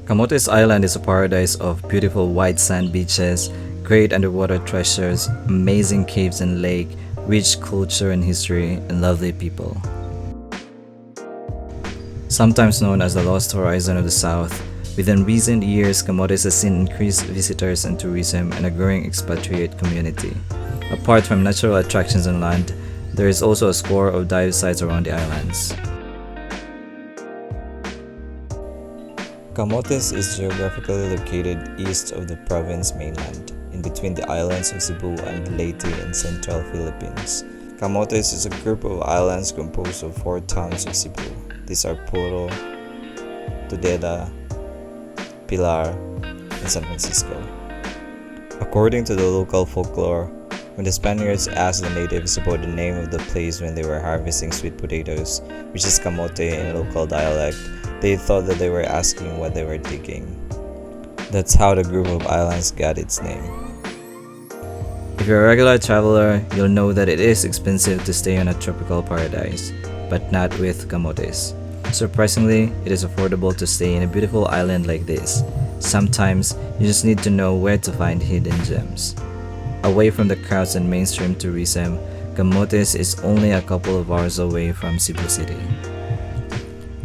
Camotes Island is a paradise of beautiful white sand beaches, great underwater treasures, amazing caves and lake, rich culture and history, and lovely people. Sometimes known as the Lost Horizon of the South, within recent years, Camotes has seen increased visitors and tourism and a growing expatriate community. Apart from natural attractions on land, there is also a score of dive sites around the islands. Camotes is geographically located east of the province mainland, in between the islands of Cebu and Leyte in central Philippines. Camotes is a group of islands composed of 4 towns of Cebu. These are Puro, Tudela, Pilar, and San Francisco. According to the local folklore, when the Spaniards asked the natives about the name of the place when they were harvesting sweet potatoes, which is camote in local dialect, they thought that they were asking what they were digging. That's how the group of islands got its name. If you're a regular traveler, you'll know that it is expensive to stay on a tropical paradise, but not with Camotes. Surprisingly, it is affordable to stay in a beautiful island like this. Sometimes, you just need to know where to find hidden gems. Away from the crowds and mainstream tourism, Camotes is only a couple of hours away from Cebu City.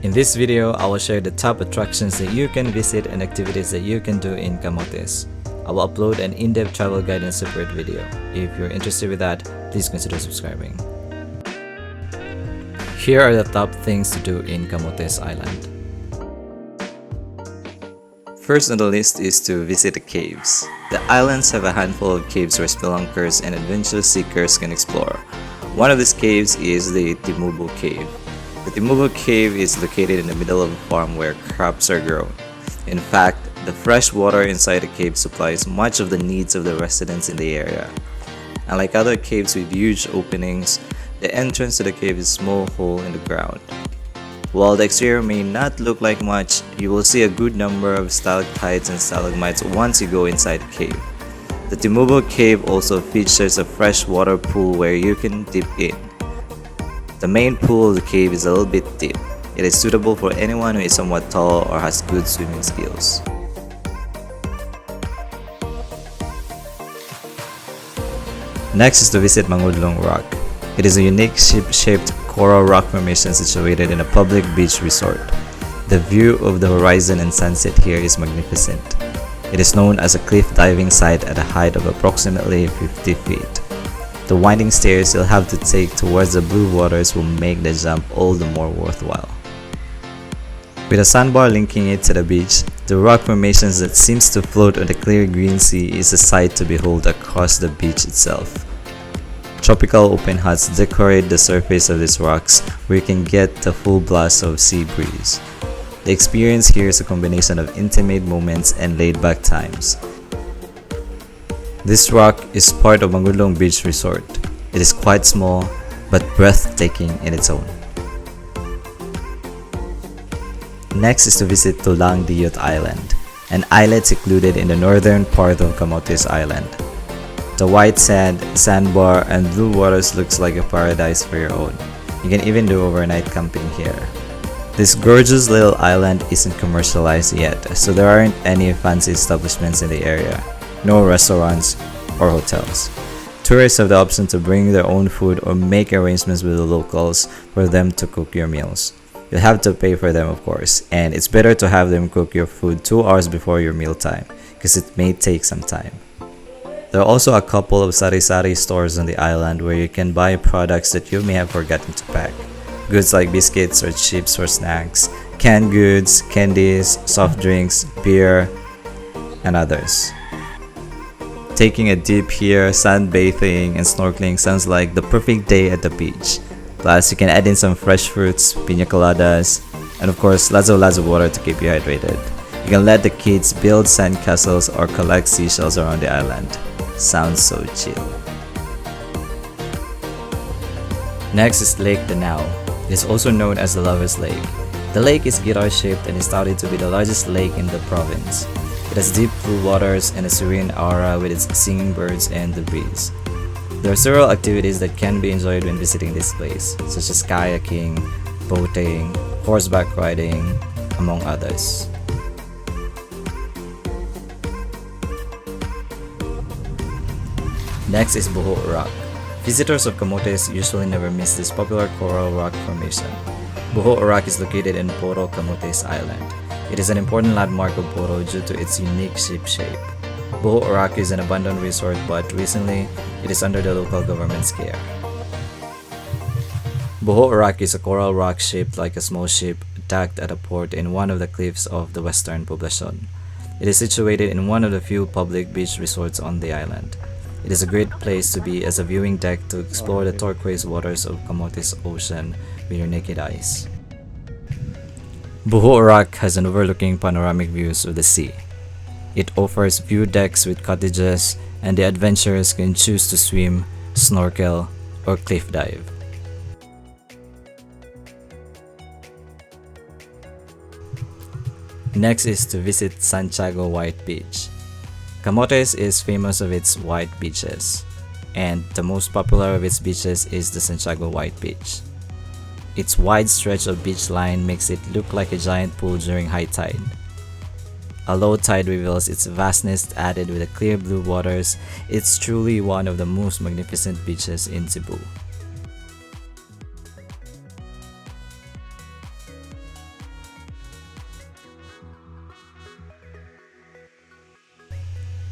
In this video, I will share the top attractions that you can visit and activities that you can do in Camotes. I will upload an in-depth travel guide in a separate video. If you're interested with that, please consider subscribing. Here are the top things to do in Camotes Island. First on the list is to visit the caves. The islands have a handful of caves where spelunkers and adventure seekers can explore. One of these caves is the Timubo Cave. The Timubo Cave is located in the middle of a farm where crops are grown. In fact, the fresh water inside the cave supplies much of the needs of the residents in the area. Unlike other caves with huge openings, the entrance to the cave is a small hole in the ground. While the exterior may not look like much, you will see a good number of stalactites and stalagmites once you go inside the cave. The Timubo Cave also features a freshwater pool where you can dip in. The main pool of the cave is a little bit deep. It is suitable for anyone who is somewhat tall or has good swimming skills. Next is to visit Mangodlong Rock. It is a unique ship-shaped coral rock formation situated in a public beach resort. The view of the horizon and sunset here is magnificent. It is known as a cliff diving site at a height of approximately 50 feet. The winding stairs you'll have to take towards the blue waters will make the jump all the more worthwhile. With a sandbar linking it to the beach, the rock formations that seems to float on the clear green sea is a sight to behold across the beach itself. Tropical open huts decorate the surface of these rocks where you can get the full blast of sea breeze. The experience here is a combination of intimate moments and laid-back times. This rock is part of Mangodlong Beach Resort. It is quite small, but breathtaking in its own. Next is to visit Tulang Diot Island, an islet secluded in the northern part of Camotes Island. The white sand, sandbar, and blue waters looks like a paradise for your own. You can even do overnight camping here. This gorgeous little island isn't commercialized yet, so there aren't any fancy establishments in the area. No restaurants or hotels. Tourists have the option to bring their own food or make arrangements with the locals for them to cook your meals. You'll have to pay for them, of course, and it's better to have them cook your food 2 hours before your mealtime, because it may take some time. There are also a couple of sari-sari stores on the island where you can buy products that you may have forgotten to pack. Goods like biscuits or chips for snacks, canned goods, candies, soft drinks, beer, and others. Taking a dip here, sunbathing, and snorkeling sounds like the perfect day at the beach. Plus, you can add in some fresh fruits, piña coladas, and of course, lots of water to keep you hydrated. You can let the kids build sandcastles or collect seashells around the island. Sounds so chill. Next is Lake Danao. It is also known as the Lover's Lake. The lake is guitar-shaped and is touted to be the largest lake in the province. It has deep blue waters and a serene aura with its singing birds and the breeze. There are several activities that can be enjoyed when visiting this place, such as kayaking, boating, horseback riding, among others. Next is Buho Rock. Visitors of Camotes usually never miss this popular coral rock formation. Buho Rock is located in Poro, Camotes Island. It is an important landmark of Poro due to its unique ship shape. Buho Rock is an abandoned resort, but recently it is under the local government's care. Buho Rock is a coral rock shaped like a small ship docked at a port in one of the cliffs of the western Poblacion. It is situated in one of the few public beach resorts on the island. It is a great place to be as a viewing deck to explore the turquoise waters of Camotes Ocean with your naked eyes. Buho Rock has an overlooking panoramic views of the sea. It offers view decks with cottages, and the adventurers can choose to swim, snorkel, or cliff dive. Next is to visit Santiago White Beach. Camotes is famous of its white beaches, and the most popular of its beaches is the Santiago White Beach. Its wide stretch of beach line makes it look like a giant pool during high tide. A low tide reveals its vastness added with the clear blue waters. It's truly one of the most magnificent beaches in Cebu.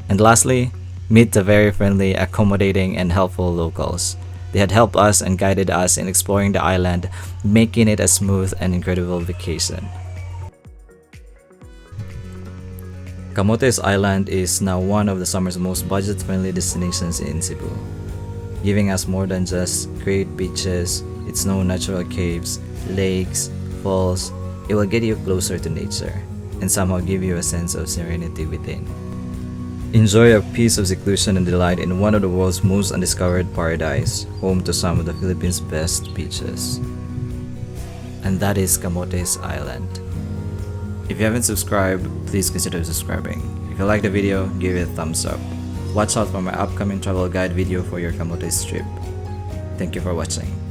And lastly, meet the very friendly, accommodating, and helpful locals. They had helped us and guided us in exploring the island, making it a smooth and incredible vacation. Camotes Island is now one of the summer's most budget-friendly destinations in Cebu. Giving us more than just great beaches, its known natural caves, lakes, falls. It will get you closer to nature and somehow give you a sense of serenity within. Enjoy a piece of seclusion and delight in one of the world's most undiscovered paradise, home to some of the Philippines' best beaches. And that is Camotes Island. If you haven't subscribed, please consider subscribing. If you like the video, give it a thumbs up. Watch out for my upcoming travel guide video for your Camotes trip. Thank you for watching.